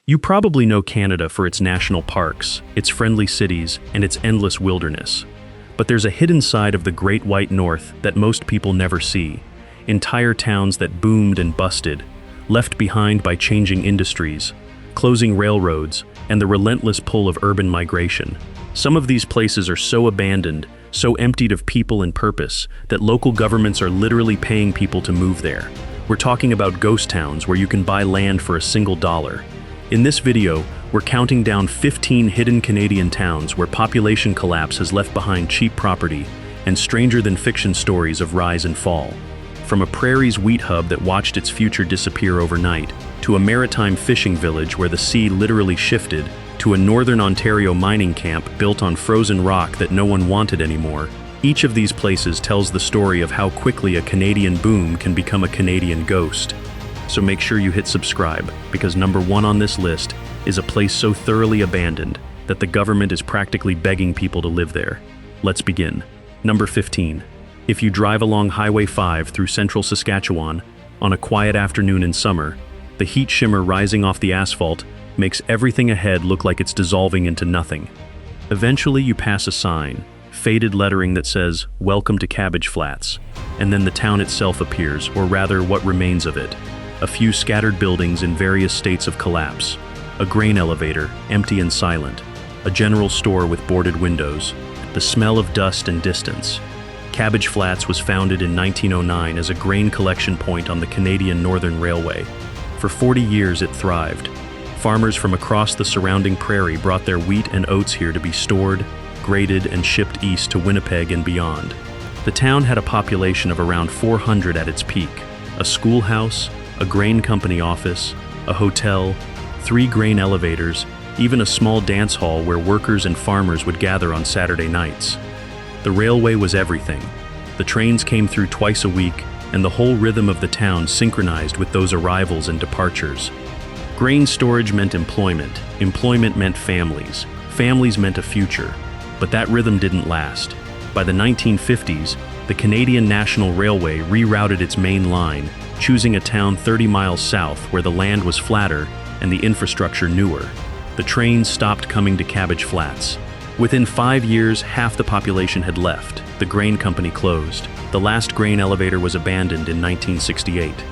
You probably know Canada for its national parks, its friendly cities, and its endless wilderness. But there's a hidden side of the Great White North that most people never see. Entire towns that boomed and busted, left behind by changing industries, closing railroads, and the relentless pull of urban migration. Some of these places are so abandoned, so emptied of people and purpose, that local governments are literally paying people to move there. We're talking about ghost towns where you can buy land for a single dollar. In this video, we're counting down 15 hidden Canadian towns where population collapse has left behind cheap property and stranger-than-fiction stories of rise and fall. From a prairie's wheat hub that watched its future disappear overnight, to a maritime fishing village where the sea literally shifted, to a northern Ontario mining camp built on frozen rock that no one wanted anymore, each of these places tells the story of how quickly a Canadian boom can become a Canadian ghost. So make sure you hit subscribe, because number one on this list is a place so thoroughly abandoned that the government is practically begging people to live there. Let's begin. Number 15. If you drive along Highway 5 through central Saskatchewan on a quiet afternoon in summer, the heat shimmer rising off the asphalt makes everything ahead look like it's dissolving into nothing. Eventually you pass a sign, faded lettering that says, "Welcome to Cabbage Flats," and then the town itself appears, or rather what remains of it. A few scattered buildings in various states of collapse, a grain elevator, empty and silent, a general store with boarded windows, the smell of dust and distance. Cabbage Flats was founded in 1909 as a grain collection point on the Canadian Northern Railway. For 40 years it thrived. Farmers from across the surrounding prairie brought their wheat and oats here to be stored, graded, and shipped east to Winnipeg and beyond. The town had a population of around 400 at its peak, a schoolhouse, a grain company office, a hotel, 3 grain elevators, even a small dance hall where workers and farmers would gather on Saturday nights. The railway was everything. The trains came through twice a week, and the whole rhythm of the town synchronized with those arrivals and departures. Grain storage meant employment, employment meant families, families meant a future. But that rhythm didn't last. By the 1950s, the Canadian National Railway rerouted its main line, choosing a town 30 miles south where the land was flatter and the infrastructure newer. The trains stopped coming to Cabbage Flats. Within 5 years, half the population had left. The grain company closed. The last grain elevator was abandoned in 1968.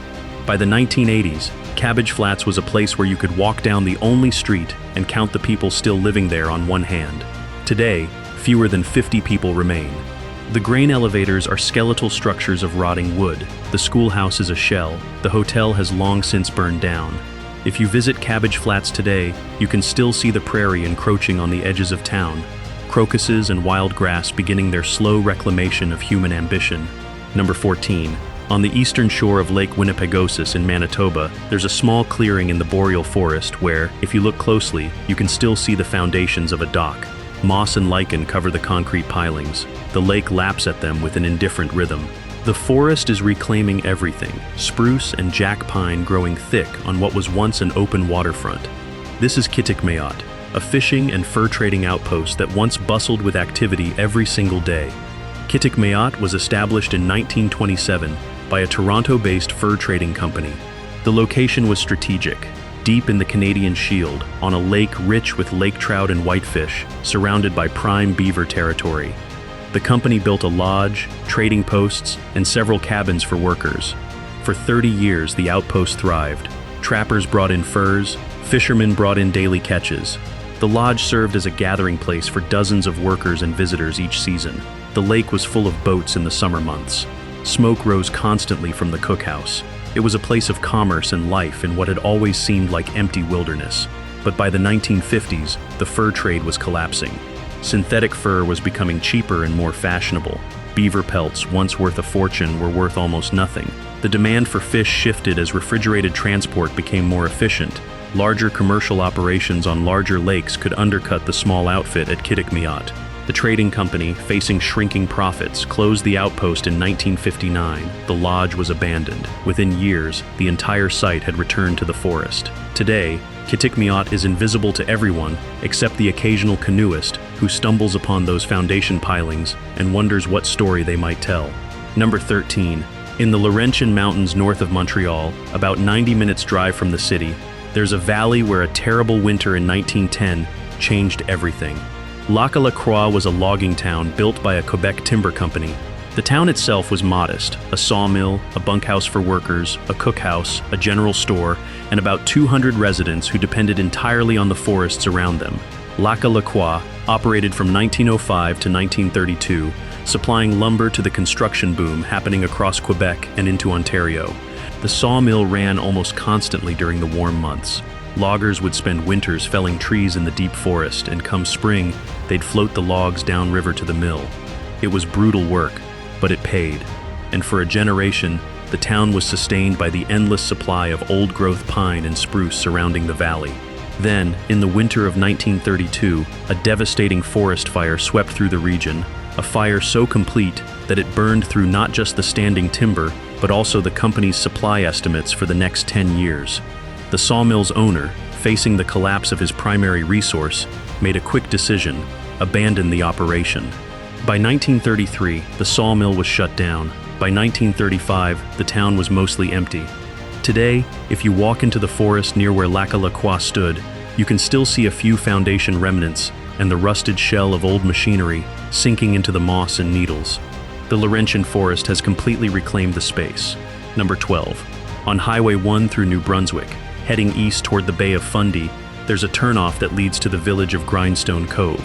By the 1980s, Cabbage Flats was a place where you could walk down the only street and count the people still living there on one hand. Today, fewer than 50 people remain. The grain elevators are skeletal structures of rotting wood. The schoolhouse is a shell. The hotel has long since burned down. If you visit Cabbage Flats today, you can still see the prairie encroaching on the edges of town, crocuses and wild grass beginning their slow reclamation of human ambition. Number 14. On the eastern shore of Lake Winnipegosis in Manitoba, there's a small clearing in the boreal forest where, if you look closely, you can still see the foundations of a dock. Moss and lichen cover the concrete pilings. The lake laps at them with an indifferent rhythm. The forest is reclaiming everything, spruce and jack pine growing thick on what was once an open waterfront. This is Kitikmeot, a fishing and fur trading outpost that once bustled with activity every single day. Kitikmeot was established in 1927 by a Toronto-based fur trading company. The location was strategic, deep in the Canadian Shield, on a lake rich with lake trout and whitefish, surrounded by prime beaver territory. The company built a lodge, trading posts, and several cabins for workers. For 30 years, the outpost thrived. Trappers brought in furs, fishermen brought in daily catches. The lodge served as a gathering place for dozens of workers and visitors each season. The lake was full of boats in the summer months. Smoke rose constantly from the cookhouse. It was a place of commerce and life in what had always seemed like empty wilderness. But by the 1950s, the fur trade was collapsing. Synthetic fur was becoming cheaper and more fashionable. Beaver pelts, once worth a fortune, were worth almost nothing. The demand for fish shifted as refrigerated transport became more efficient. Larger commercial operations on larger lakes could undercut the small outfit at Kitikmeot. The trading company, facing shrinking profits, closed the outpost in 1959. The lodge was abandoned. Within years, the entire site had returned to the forest. Today, Kitikmeot is invisible to everyone except the occasional canoeist who stumbles upon those foundation pilings and wonders what story they might tell. Number 13. In the Laurentian Mountains north of Montreal, about 90 minutes drive from the city, There's a valley where a terrible winter in 1910 changed everything. Lac-la-Croix was a logging town built by a Quebec timber company. The town itself was modest: a sawmill, a bunkhouse for workers, a cookhouse, a general store, and about 200 residents who depended entirely on the forests around them. Lac-la-Croix operated from 1905 to 1932, supplying lumber to the construction boom happening across Quebec and into Ontario. The sawmill ran almost constantly during the warm months. Loggers would spend winters felling trees in the deep forest, and come spring, they'd float the logs downriver to the mill. It was brutal work, but it paid. And for a generation, the town was sustained by the endless supply of old-growth pine and spruce surrounding the valley. Then, in the winter of 1932, a devastating forest fire swept through the region, a fire so complete that it burned through not just the standing timber, but also the company's supply estimates for the next 10 years. The sawmill's owner, facing the collapse of his primary resource, made a quick decision: abandon the operation. By 1933, the sawmill was shut down. By 1935, the town was mostly empty. Today, if you walk into the forest near where Lac-la-Croix stood, you can still see a few foundation remnants and the rusted shell of old machinery sinking into the moss and needles. The Laurentian forest has completely reclaimed the space. Number 12. On Highway 1 through New Brunswick, heading east toward the Bay of Fundy, there's a turnoff that leads to the village of Grindstone Cove.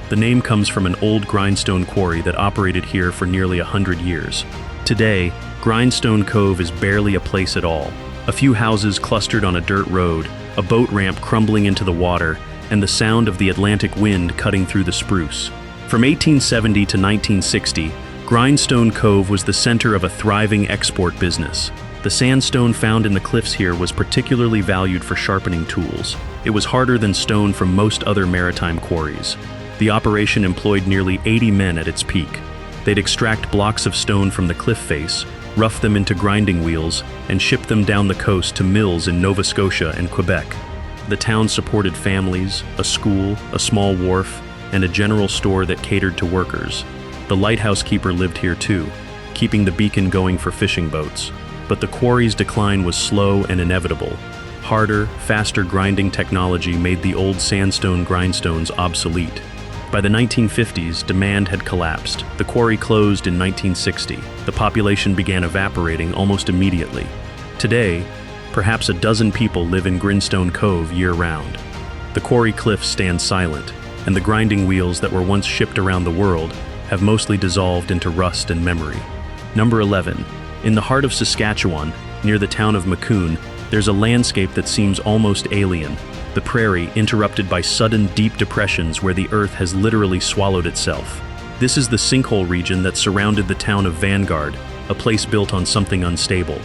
The name comes from an old grindstone quarry that operated here for nearly 100 years. Today, Grindstone Cove is barely a place at all. A few houses clustered on a dirt road, a boat ramp crumbling into the water, and the sound of the Atlantic wind cutting through the spruce. From 1870 to 1960, Grindstone Cove was the center of a thriving export business. The sandstone found in the cliffs here was particularly valued for sharpening tools. It was harder than stone from most other maritime quarries. The operation employed nearly 80 men at its peak. They'd extract blocks of stone from the cliff face, rough them into grinding wheels, and ship them down the coast to mills in Nova Scotia and Quebec. The town supported families, a school, a small wharf, and a general store that catered to workers. The lighthouse keeper lived here too, keeping the beacon going for fishing boats. But the quarry's decline was slow and inevitable. Harder, faster grinding technology made the old sandstone grindstones obsolete. By the 1950s, demand had collapsed. The quarry closed in 1960. The population began evaporating almost immediately. Today, perhaps a dozen people live in Grindstone Cove year-round. The quarry cliffs stand silent, and the grinding wheels that were once shipped around the world have mostly dissolved into rust and memory. Number 11. In the heart of Saskatchewan, near the town of Macun, there's a landscape that seems almost alien. The prairie, interrupted by sudden deep depressions where the earth has literally swallowed itself. This is the sinkhole region that surrounded the town of Vanguard, a place built on something unstable.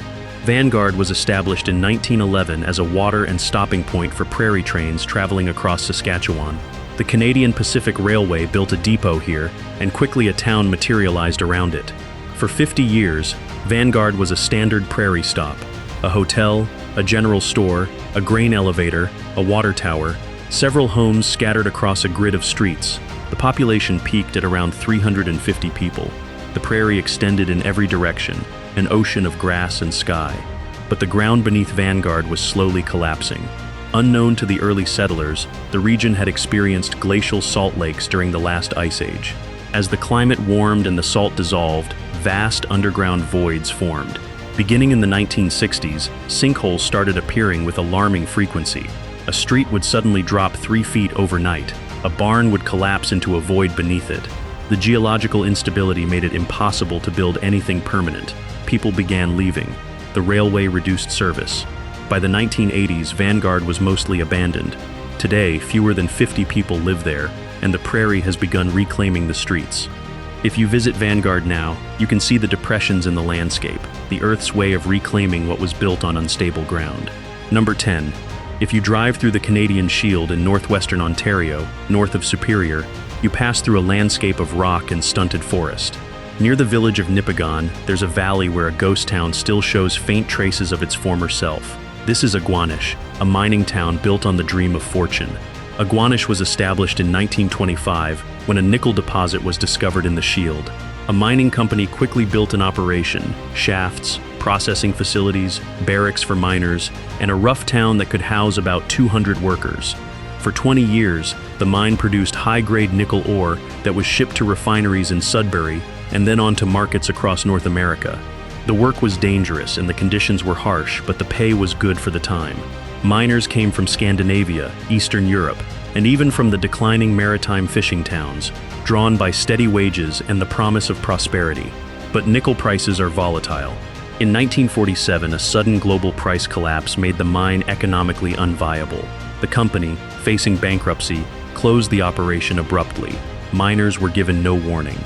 Vanguard was established in 1911 as a water and stopping point for prairie trains traveling across Saskatchewan. The Canadian Pacific Railway built a depot here, and quickly a town materialized around it. For 50 years, Vanguard was a standard prairie stop. A hotel, a general store, a grain elevator, a water tower, several homes scattered across a grid of streets. The population peaked at around 350 people. The prairie extended in every direction, an ocean of grass and sky. But the ground beneath Vanguard was slowly collapsing. Unknown to the early settlers, the region had experienced glacial salt lakes during the last ice age. As the climate warmed and the salt dissolved, vast underground voids formed. Beginning in the 1960s, sinkholes started appearing with alarming frequency. A street would suddenly drop 3 feet overnight. A barn would collapse into a void beneath it. The geological instability made it impossible to build anything permanent. People began leaving. The railway reduced service. By the 1980s, Vanguard was mostly abandoned. Today, fewer than 50 people live there, and the prairie has begun reclaiming the streets. If you visit Vanguard now, you can see the depressions in the landscape, the Earth's way of reclaiming what was built on unstable ground. Number 10. If you drive through the Canadian Shield in northwestern Ontario, north of Superior, you pass through a landscape of rock and stunted forest. Near the village of Nipigon, there's a valley where a ghost town still shows faint traces of its former self. This is Aguanish, a mining town built on the dream of fortune. Aguanish was established in 1925 when a nickel deposit was discovered in the Shield. A mining company quickly built an operation: shafts, processing facilities, barracks for miners, and a rough town that could house about 200 workers. For 20 years, the mine produced high-grade nickel ore that was shipped to refineries in Sudbury and then on to markets across North America. The work was dangerous and the conditions were harsh, but the pay was good for the time. Miners came from Scandinavia, Eastern Europe, and even from the declining maritime fishing towns, drawn by steady wages and the promise of prosperity. But nickel prices are volatile. In 1947, a sudden global price collapse made the mine economically unviable. The company, facing bankruptcy, closed the operation abruptly. Miners were given no warning.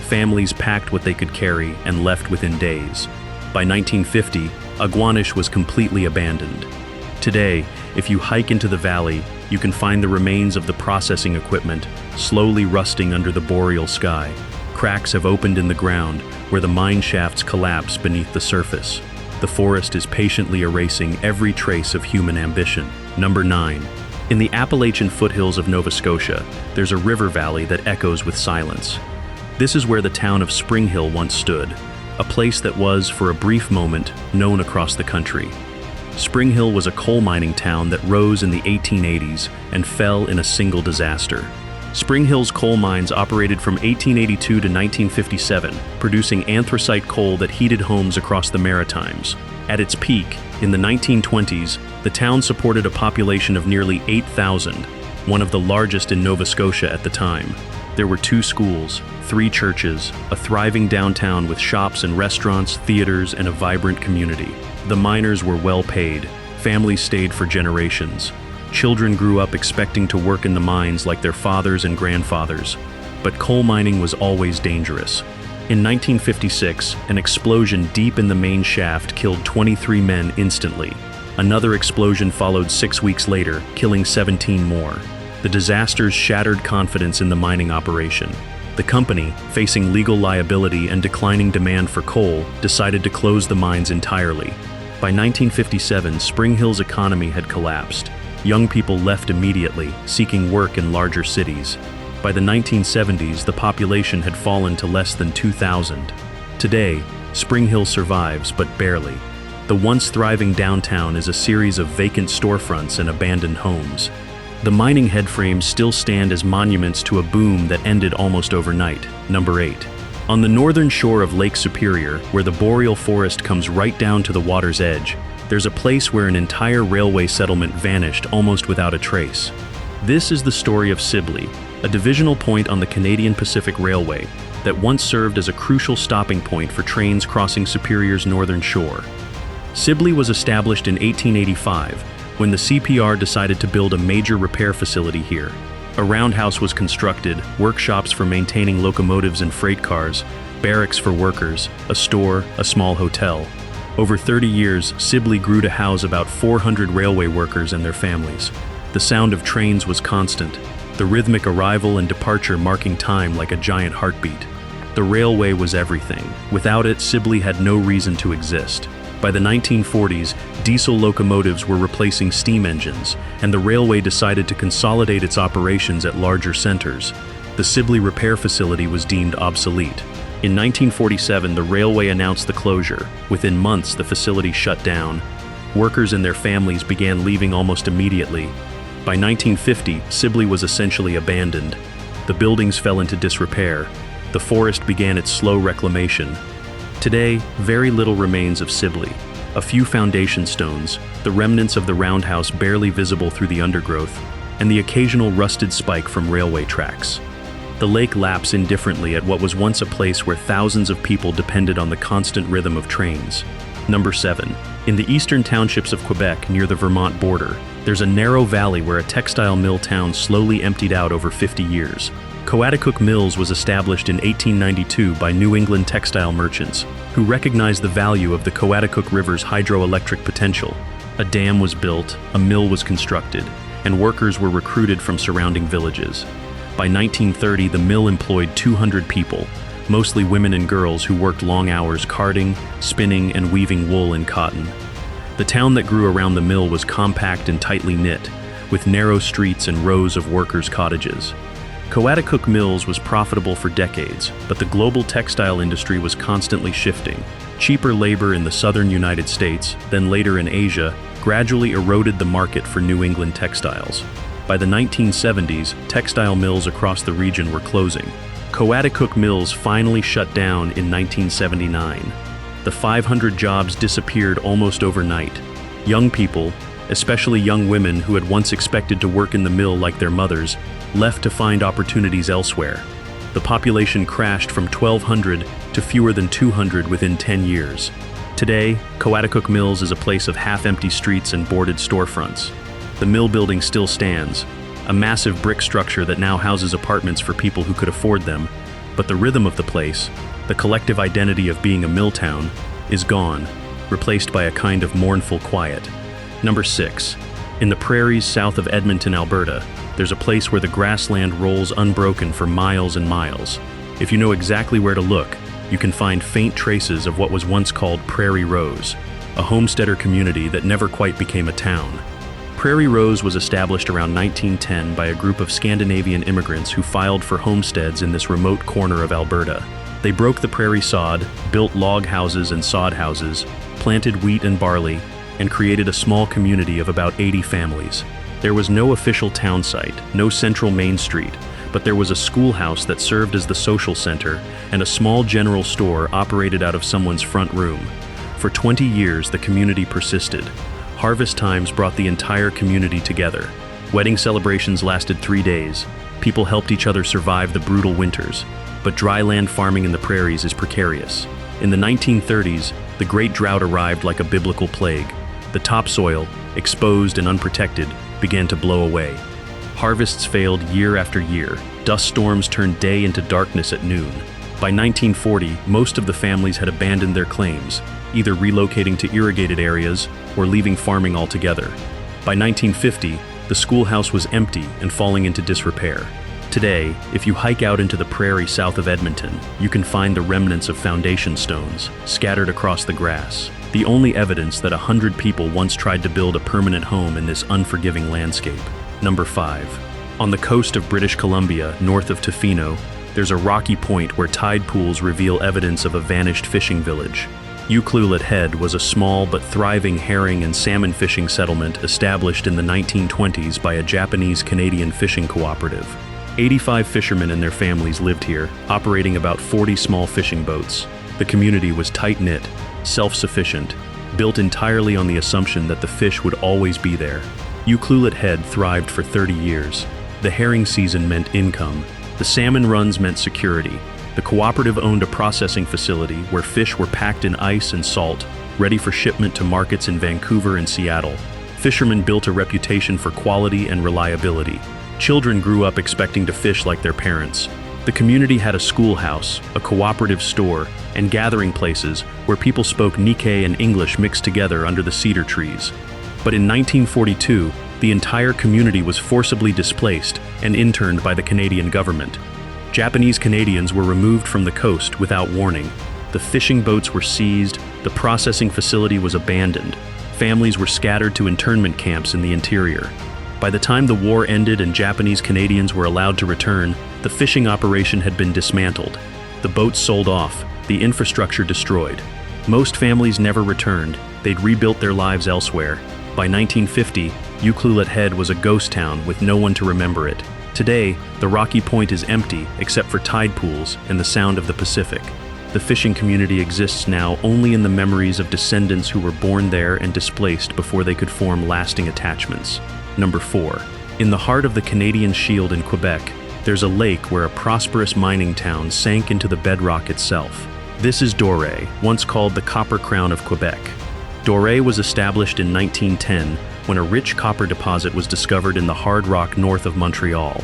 Families packed what they could carry and left within days. By 1950, Aguanish was completely abandoned. Today, if you hike into the valley, you can find the remains of the processing equipment slowly rusting under the boreal sky. Cracks have opened in the ground where the mine shafts collapse beneath the surface. The forest is patiently erasing every trace of human ambition. Number 9. In the Appalachian foothills of Nova Scotia, there's a river valley that echoes with silence. This is where the town of Spring Hill once stood, a place that was, for a brief moment, known across the country. Spring Hill was a coal mining town that rose in the 1880s and fell in a single disaster. Spring Hill's coal mines operated from 1882 to 1957, producing anthracite coal that heated homes across the Maritimes. At its peak, in the 1920s, the town supported a population of nearly 8,000, one of the largest in Nova Scotia at the time. There were 2 schools, 3 churches, a thriving downtown with shops and restaurants, theaters, and a vibrant community. The miners were well paid. Families stayed for generations. Children grew up expecting to work in the mines like their fathers and grandfathers. But coal mining was always dangerous. In 1956, an explosion deep in the main shaft killed 23 men instantly. Another explosion followed 6 weeks later, killing 17 more. The disasters shattered confidence in the mining operation. The company, facing legal liability and declining demand for coal, decided to close the mines entirely. By 1957, Spring Hill's economy had collapsed. Young people left immediately, seeking work in larger cities. By the 1970s, the population had fallen to less than 2,000. Today, Spring Hill survives, but barely. The once thriving downtown is a series of vacant storefronts and abandoned homes. The mining headframes still stand as monuments to a boom that ended almost overnight. Number 8. On the northern shore of Lake Superior, where the boreal forest comes right down to the water's edge, there's a place where an entire railway settlement vanished almost without a trace. This is the story of Sibley, a divisional point on the Canadian Pacific Railway that once served as a crucial stopping point for trains crossing Superior's northern shore. Sibley was established in 1885 when the CPR decided to build a major repair facility here. A roundhouse was constructed, workshops for maintaining locomotives and freight cars, barracks for workers, a store, a small hotel. Over 30 years, Sibley grew to house about 400 railway workers and their families. The sound of trains was constant, the rhythmic arrival and departure marking time like a giant heartbeat. The railway was everything. Without it, Sibley had no reason to exist. By the 1940s, diesel locomotives were replacing steam engines, and the railway decided to consolidate its operations at larger centers. The Sibley repair facility was deemed obsolete. In 1947, the railway announced the closure. Within months, the facility shut down. Workers and their families began leaving almost immediately. By 1950, Sibley was essentially abandoned. The buildings fell into disrepair. The forest began its slow reclamation. Today, very little remains of Sibley. A few foundation stones, the remnants of the roundhouse barely visible through the undergrowth, and the occasional rusted spike from railway tracks. The lake laps indifferently at what was once a place where thousands of people depended on the constant rhythm of trains. Number 7. In the eastern townships of Quebec near the Vermont border, there's a narrow valley where a textile mill town slowly emptied out over 50 years. Coaticook Mills was established in 1892 by New England textile merchants, who recognized the value of the Coaticook River's hydroelectric potential. A dam was built, a mill was constructed, and workers were recruited from surrounding villages. By 1930, the mill employed 200 people, mostly women and girls who worked long hours carding, spinning, and weaving wool and cotton. The town that grew around the mill was compact and tightly knit, with narrow streets and rows of workers' cottages. Coaticook Mills was profitable for decades, but the global textile industry was constantly shifting. Cheaper labor in the southern United States, then later in Asia, gradually eroded the market for New England textiles. By the 1970s, textile mills across the region were closing. Coaticook Mills finally shut down in 1979. The 500 jobs disappeared almost overnight. Young people, especially young women who had once expected to work in the mill like their mothers, left to find opportunities elsewhere. The population crashed from 1,200 to fewer than 200 within 10 years. Today, Coaticook Mills is a place of half-empty streets and boarded storefronts. The mill building still stands, a massive brick structure that now houses apartments for people who could afford them, but the rhythm of the place, the collective identity of being a mill town, is gone, replaced by a kind of mournful quiet. Number 6. In the prairies south of Edmonton, Alberta, there's a place where the grassland rolls unbroken for miles and miles. If you know exactly where to look, you can find faint traces of what was once called Prairie Rose, a homesteader community that never quite became a town. Prairie Rose was established around 1910 by a group of Scandinavian immigrants who filed for homesteads in this remote corner of Alberta. They broke the prairie sod, built log houses and sod houses, planted wheat and barley, and created a small community of about 80 families. There was no official town site, no central main street, but there was a schoolhouse that served as the social center and a small general store operated out of someone's front room. For 20 years, the community persisted. Harvest times brought the entire community together. Wedding celebrations lasted 3 days. People helped each other survive the brutal winters. But dry land farming in the prairies is precarious. In the 1930s, the Great Drought arrived like a biblical plague. The topsoil, exposed and unprotected, began to blow away. Harvests failed year after year. Dust storms turned day into darkness at noon. By 1940, most of the families had abandoned their claims, either relocating to irrigated areas or leaving farming altogether. By 1950, the schoolhouse was empty and falling into disrepair. Today, if you hike out into the prairie south of Edmonton, you can find the remnants of foundation stones scattered across the grass, the only evidence that 100 people once tried to build a permanent home in this unforgiving landscape. Number 5. On the coast of British Columbia, north of Tofino, there's a rocky point where tide pools reveal evidence of a vanished fishing village. Ucluelet Head was a small but thriving herring and salmon fishing settlement established in the 1920s by a Japanese-Canadian fishing cooperative. 85 fishermen and their families lived here, operating about 40 small fishing boats. The community was tight-knit, self-sufficient, built entirely on the assumption that the fish would always be there. Ucluelet Head thrived for 30 years. The herring season meant income. The salmon runs meant security. The cooperative owned a processing facility where fish were packed in ice and salt, ready for shipment to markets in Vancouver and Seattle. Fishermen built a reputation for quality and reliability. Children grew up expecting to fish like their parents. The community had a schoolhouse, a cooperative store, and gathering places where people spoke Nikkei and English mixed together under the cedar trees. But in 1942, the entire community was forcibly displaced and interned by the Canadian government. Japanese Canadians were removed from the coast without warning. The fishing boats were seized, the processing facility was abandoned. Families were scattered to internment camps in the interior. By the time the war ended and Japanese Canadians were allowed to return, the fishing operation had been dismantled. The boats sold off, the infrastructure destroyed. Most families never returned. They'd rebuilt their lives elsewhere. By 1950, Ucluelet Head was a ghost town with no one to remember it. Today, the rocky point is empty except for tide pools and the sound of the Pacific. The fishing community exists now only in the memories of descendants who were born there and displaced before they could form lasting attachments. Number 4. In the heart of the Canadian Shield in Quebec, there's a lake where a prosperous mining town sank into the bedrock itself. This is Doré, once called the Copper Crown of Quebec. Doré was established in 1910 when a rich copper deposit was discovered in the hard rock north of Montreal.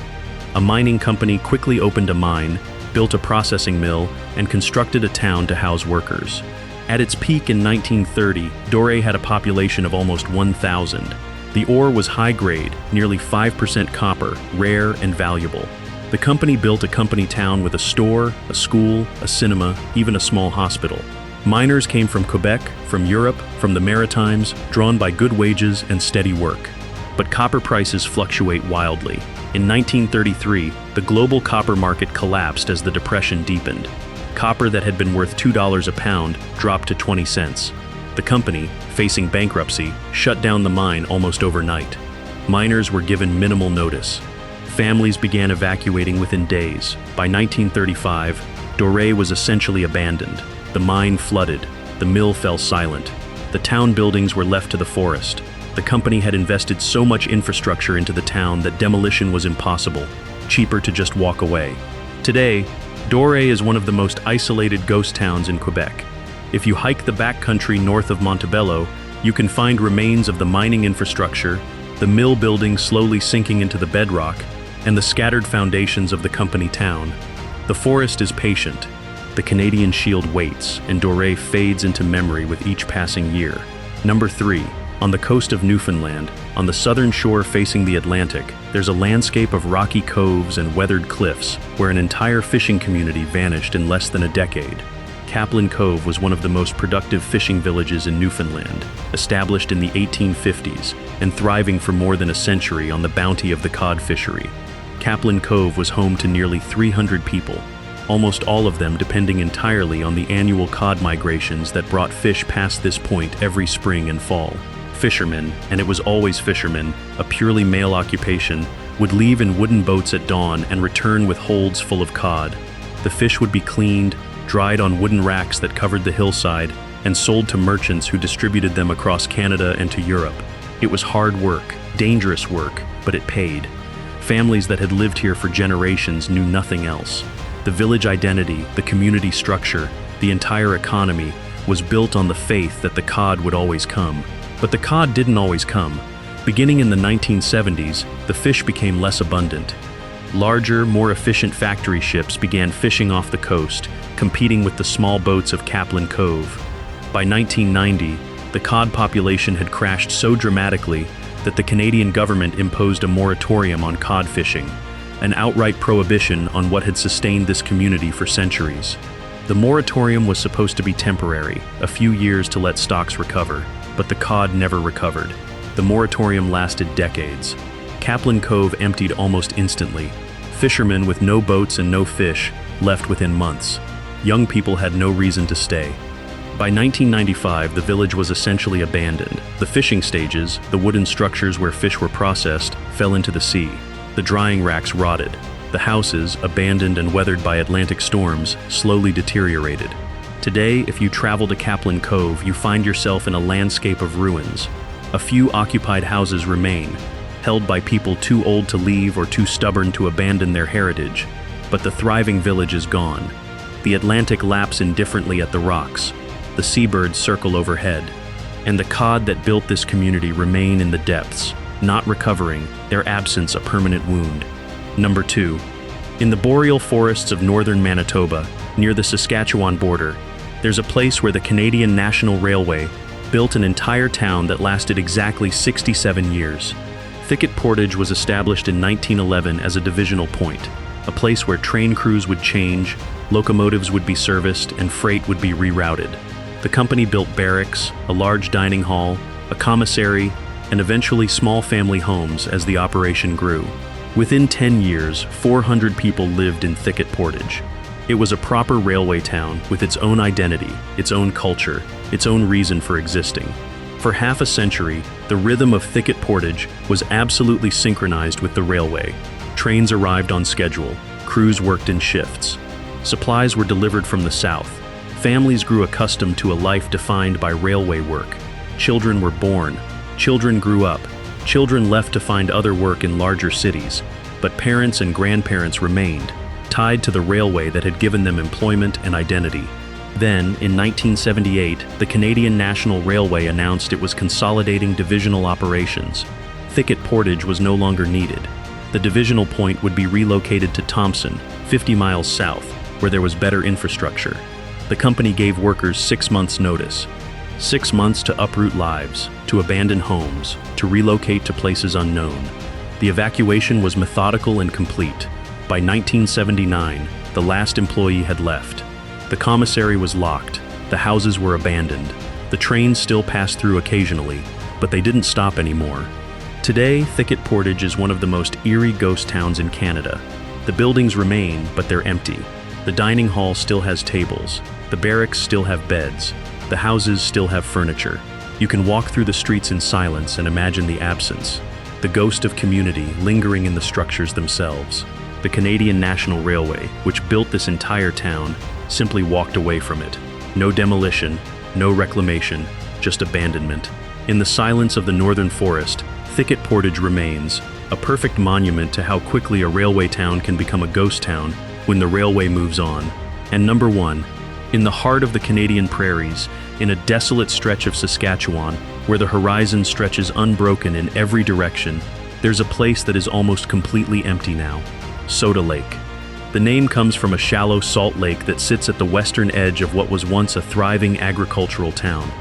A mining company quickly opened a mine, built a processing mill, and constructed a town to house workers. At its peak in 1930, Doré had a population of almost 1,000. The ore was high-grade, nearly 5% copper, rare and valuable. The company built a company town with a store, a school, a cinema, even a small hospital. Miners came from Quebec, from Europe, from the Maritimes, drawn by good wages and steady work. But copper prices fluctuate wildly. In 1933, the global copper market collapsed as the Depression deepened. Copper that had been worth $2 a pound dropped to 20 cents. The company, facing bankruptcy, shut down the mine almost overnight. Miners were given minimal notice. Families began evacuating within days. By 1935, Doré was essentially abandoned. The mine flooded. The mill fell silent. The town buildings were left to the forest. The company had invested so much infrastructure into the town that demolition was impossible, cheaper to just walk away. Today, Doré is one of the most isolated ghost towns in Quebec. If you hike the backcountry north of Montebello, you can find remains of the mining infrastructure, the mill building slowly sinking into the bedrock, and the scattered foundations of the company town. The forest is patient. The Canadian Shield waits, and Doré fades into memory with each passing year. Number 3. On the coast of Newfoundland, on the southern shore facing the Atlantic, there's a landscape of rocky coves and weathered cliffs where an entire fishing community vanished in less than a decade. Kaplan Cove was one of the most productive fishing villages in Newfoundland, established in the 1850s and thriving for more than a century on the bounty of the cod fishery. Kaplan Cove was home to nearly 300 people, almost all of them depending entirely on the annual cod migrations that brought fish past this point every spring and fall. Fishermen, and it was always fishermen, a purely male occupation, would leave in wooden boats at dawn and return with holds full of cod. The fish would be cleaned, dried on wooden racks that covered the hillside, and sold to merchants who distributed them across Canada and to Europe. It was hard work, dangerous work, but it paid. Families that had lived here for generations knew nothing else. The village identity, the community structure, the entire economy was built on the faith that the cod would always come. But the cod didn't always come. Beginning in the 1970s, the fish became less abundant. Larger, more efficient factory ships began fishing off the coast, competing with the small boats of Kaplan Cove. By 1990, the cod population had crashed so dramatically that the Canadian government imposed a moratorium on cod fishing, an outright prohibition on what had sustained this community for centuries. The moratorium was supposed to be temporary, a few years to let stocks recover, but the cod never recovered. The moratorium lasted decades. Kaplan Cove emptied almost instantly. Fishermen with no boats and no fish left within months. Young people had no reason to stay. By 1995, the village was essentially abandoned. The fishing stages, the wooden structures where fish were processed, fell into the sea. The drying racks rotted. The houses, abandoned and weathered by Atlantic storms, slowly deteriorated. Today, if you travel to Kaplan Cove, you find yourself in a landscape of ruins. A few occupied houses remain, held by people too old to leave or too stubborn to abandon their heritage. But the thriving village is gone. The Atlantic laps indifferently at the rocks. The seabirds circle overhead. And the cod that built this community remain in the depths, not recovering, their absence a permanent wound. Number 2. In the boreal forests of northern Manitoba, near the Saskatchewan border, there's a place where the Canadian National Railway built an entire town that lasted exactly 67 years. Thicket Portage was established in 1911 as a divisional point, a place where train crews would change, locomotives would be serviced, and freight would be rerouted. The company built barracks, a large dining hall, a commissary, and eventually small family homes as the operation grew. Within 10 years, 400 people lived in Thicket Portage. It was a proper railway town with its own identity, its own culture, its own reason for existing. For half a century, the rhythm of Thicket Portage was absolutely synchronized with the railway. Trains arrived on schedule, crews worked in shifts. Supplies were delivered from the south. Families grew accustomed to a life defined by railway work. Children were born. Children grew up. Children left to find other work in larger cities, but parents and grandparents remained, tied to the railway that had given them employment and identity. Then, in 1978, the Canadian National Railway announced it was consolidating divisional operations. Thicket Portage was no longer needed. The divisional point would be relocated to Thompson, 50 miles south, where there was better infrastructure. The company gave workers 6 months' notice. 6 months to uproot lives, to abandon homes, to relocate to places unknown. The evacuation was methodical and complete. By 1979, the last employee had left. The commissary was locked. The houses were abandoned. The trains still passed through occasionally, but they didn't stop anymore. Today, Thicket Portage is one of the most eerie ghost towns in Canada. The buildings remain, but they're empty. The dining hall still has tables. The barracks still have beds. The houses still have furniture. You can walk through the streets in silence and imagine the absence, the ghost of community lingering in the structures themselves. The Canadian National Railway, which built this entire town, simply walked away from it. No demolition, no reclamation, just abandonment. In the silence of the northern forest, Thicket Portage remains, a perfect monument to how quickly a railway town can become a ghost town when the railway moves on. And number 1, in the heart of the Canadian prairies, in a desolate stretch of Saskatchewan, where the horizon stretches unbroken in every direction, there's a place that is almost completely empty now: Soda Lake. The name comes from a shallow salt lake that sits at the western edge of what was once a thriving agricultural town.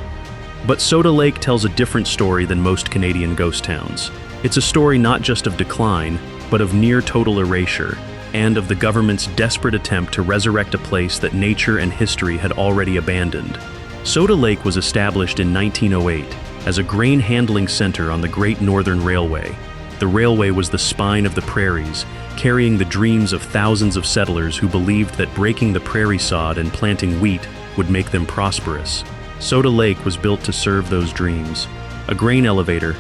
But Soda Lake tells a different story than most Canadian ghost towns. It's a story not just of decline, but of near total erasure, and of the government's desperate attempt to resurrect a place that nature and history had already abandoned. Soda Lake was established in 1908 as a grain handling center on the Great Northern Railway. The railway was the spine of the prairies, carrying the dreams of thousands of settlers who believed that breaking the prairie sod and planting wheat would make them prosperous. Soda Lake was built to serve those dreams. A grain elevator,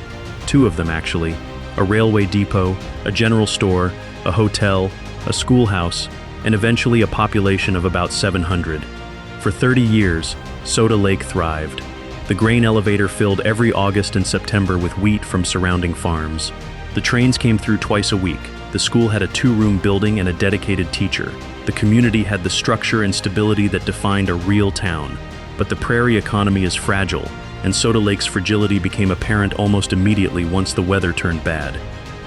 2 of them actually, a railway depot, a general store, a hotel, a schoolhouse, and eventually a population of about 700. For 30 years, Soda Lake thrived. The grain elevator filled every August and September with wheat from surrounding farms. The trains came through twice a week. The school had a 2-room building and a dedicated teacher. The community had the structure and stability that defined a real town. But the prairie economy is fragile, and Soda Lake's fragility became apparent almost immediately once the weather turned bad.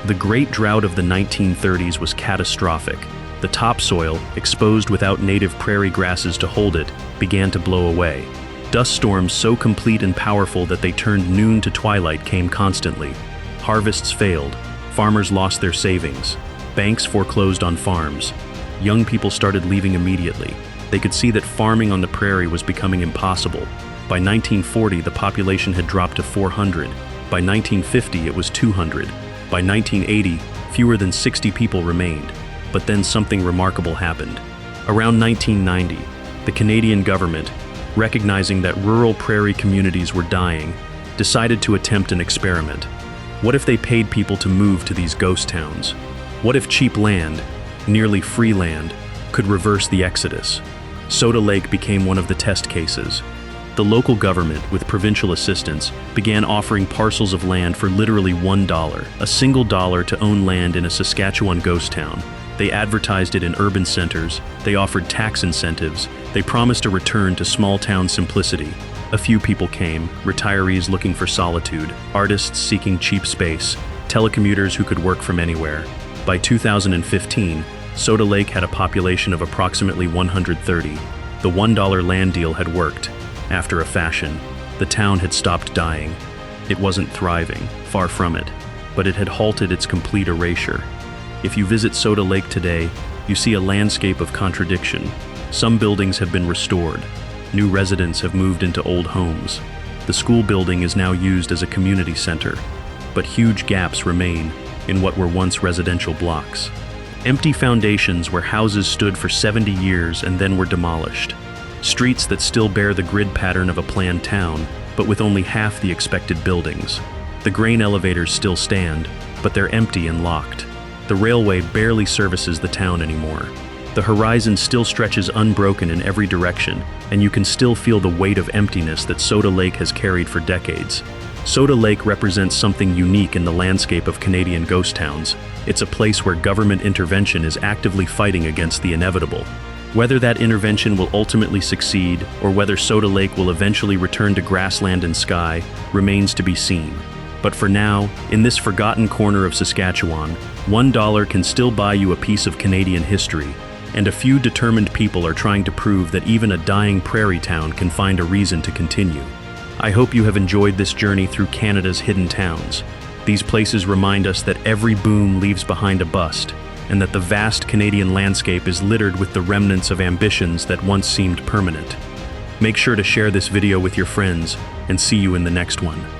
The Great Drought of the 1930s was catastrophic. The topsoil, exposed without native prairie grasses to hold it, began to blow away. Dust storms so complete and powerful that they turned noon to twilight came constantly. Harvests failed. Farmers lost their savings. Banks foreclosed on farms. Young people started leaving immediately. They could see that farming on the prairie was becoming impossible. By 1940, the population had dropped to 400. By 1950, it was 200. By 1980, fewer than 60 people remained. But then something remarkable happened. Around 1990, the Canadian government, recognizing that rural prairie communities were dying, decided to attempt an experiment. What if they paid people to move to these ghost towns? What if cheap land, nearly free land, could reverse the exodus? Soda Lake became one of the test cases. The local government, with provincial assistance, began offering parcels of land for literally $1, a single dollar to own land in a Saskatchewan ghost town. They advertised it in urban centers, they offered tax incentives, they promised a return to small-town simplicity. A few people came, retirees looking for solitude, artists seeking cheap space, telecommuters who could work from anywhere. By 2015, Soda Lake had a population of approximately 130. The $1 land deal had worked. After a fashion, the town had stopped dying. It wasn't thriving, far from it, but it had halted its complete erasure. If you visit Soda Lake today, you see a landscape of contradiction. Some buildings have been restored. New residents have moved into old homes. The school building is now used as a community center, but huge gaps remain in what were once residential blocks. Empty foundations where houses stood for 70 years and then were demolished. Streets that still bear the grid pattern of a planned town, but with only half the expected buildings. The grain elevators still stand, but they're empty and locked. The railway barely services the town anymore. The horizon still stretches unbroken in every direction, and you can still feel the weight of emptiness that Soda Lake has carried for decades. Soda Lake represents something unique in the landscape of Canadian ghost towns. It's a place where government intervention is actively fighting against the inevitable. Whether that intervention will ultimately succeed, or whether Soda Lake will eventually return to grassland and sky, remains to be seen. But for now, in this forgotten corner of Saskatchewan, $1 can still buy you a piece of Canadian history, and a few determined people are trying to prove that even a dying prairie town can find a reason to continue. I hope you have enjoyed this journey through Canada's hidden towns. These places remind us that every boom leaves behind a bust, and that the vast Canadian landscape is littered with the remnants of ambitions that once seemed permanent. Make sure to share this video with your friends, and see you in the next one.